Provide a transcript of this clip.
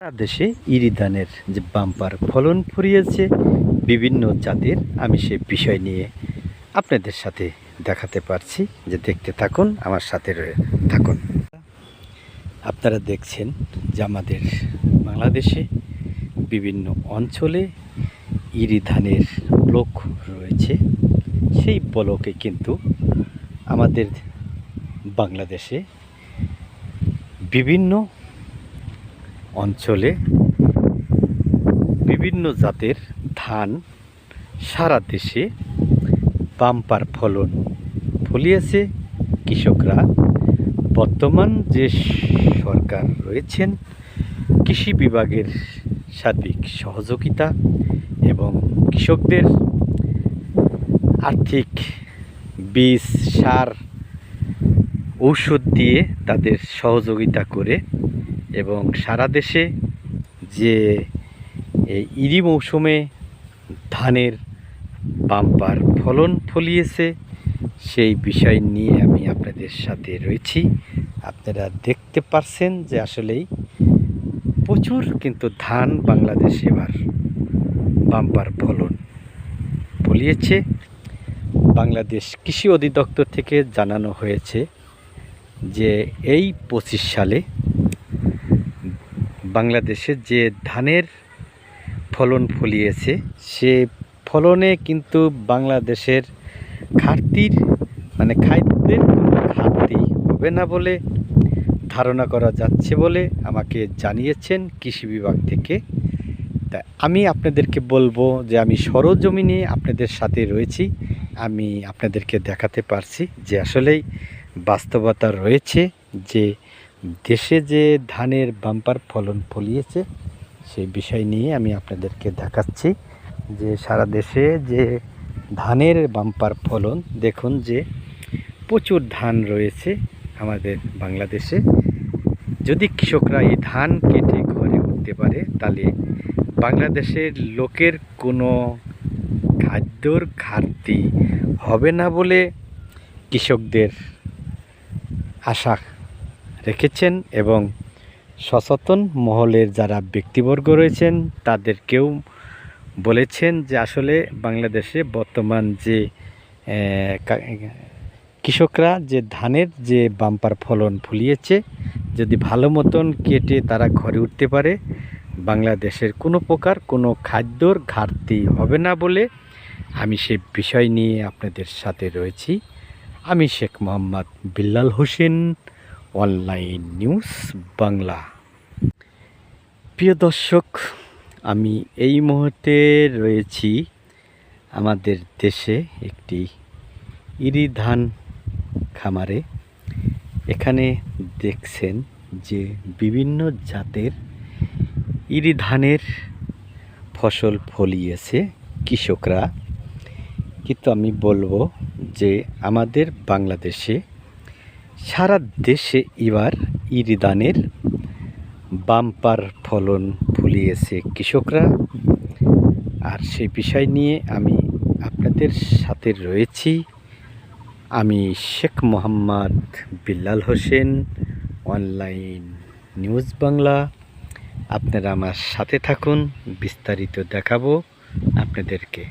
সারা দেশে ইরি ধানের যে বাম্পার ফলন ফুরিয়েছে বিভিন্ন জাতের, আমি সে বিষয় নিয়ে আপনাদের সাথে দেখাতে পারছি। যে দেখতে থাকুন, আমার সাথে থাকুন। আপনারা দেখছেন যে আমাদের বাংলাদেশে বিভিন্ন অঞ্চলে ইরি ধানের ব্লক রয়েছে। সেই ব্লকে কিন্তু আমাদের বাংলাদেশে বিভিন্ন অঞ্চলে বিভিন্ন জাতের ধান সারা দেশে বাম্পার ফলন ফলিয়েছে। কৃষকরা বর্তমান যে সরকার রয়েছেন, কৃষি বিভাগের সার্বিক সহযোগিতা এবং কৃষকদের আর্থিক বীজ, সার, ঔষধ দিয়ে তাদের সহযোগিতা করে এবং সারা দেশে যে এই ইরি মৌসুমে ধানের বাম্পার ফলন ফলিয়েছে, সেই বিষয় নিয়ে আমি আপনাদের সাথে রয়েছি। আপনারা দেখতে পারছেন যে আসলেই প্রচুর কিন্তু ধান বাংলাদেশে এবার বাম্পার ফলন ফলিয়েছে। বাংলাদেশ কৃষি অধিদপ্তর থেকে জানানো হয়েছে যে এই 25 সালে বাংলাদেশে যে ধানের ফলন ফলিয়েছে, সে ফলনে কিন্তু বাংলাদেশের খাদ্যের কোনো ঘাটতি হবে না বলে ধারণা করা যাচ্ছে বলে আমাকে জানিয়েছেন কৃষি বিভাগ থেকে। তা আমি আপনাদেরকে বলবো যে আমি সরজমিনে আপনাদের সাথে রয়েছি, আমি আপনাদেরকে দেখাতে পারছি যে আসলেই বাস্তবতা রয়েছে যে দেশে যে ধানের বাম্পার ফলন ফলিয়েছে, সেই বিষয় নিয়ে আমি আপনাদেরকে দেখাচ্ছি যে সারা দেশে যে ধানের বাম্পার ফলন, দেখুন যে প্রচুর ধান রয়েছে আমাদের বাংলাদেশে। যদি কৃষকরা এই ধান কেটে ঘরে উঠতে পারে, তাহলে বাংলাদেশের লোকের কোনো খাদ্যর ঘাটতি হবে না বলে কৃষকদের আশা রেখেছেন এবং সচেতন মহলের যারা ব্যক্তিবর্গ রয়েছেন তাদেরকেও বলেছেন যে আসলে বাংলাদেশে বর্তমান যে কৃষকরা যে ধানের যে বাম্পার ফলন ফলিয়েছে, যদি ভালো মতন কেটে তারা ঘরে উঠতে পারে, বাংলাদেশের কোনো প্রকার কোনো খাদ্যর ঘাটতি হবে না বলে আমি সে বিষয় নিয়ে আপনাদের সাথে রয়েছি। আমি শেখ মোহাম্মদ বিল্লাল হোসেন, অনলাইন নিউজ বাংলা। প্রিয় দর্শক, আমি এই মুহূর্তে রয়েছি আমাদের দেশে একটি ইরি ধান খামারে। এখানে দেখছেন যে বিভিন্ন জাতের ইরি ধানের ফসল ফলিয়েছে কৃষকরা। কিন্তু আমি বলবো যে আমাদের বাংলাদেশে সারা দেশে এবার ইরি ধানের বাম্পার ফলন ফলিয়েছে কৃষকরা। আর সেই বিষয় নিয়ে আমি আপনাদের সাথে রয়েছি। আমি শেখ মোহাম্মদ বিল্লাল হোসেন, অনলাইন নিউজ বাংলা। আপনারা আমার সাথে থাকুন, বিস্তারিত দেখাবো আপনাদেরকে।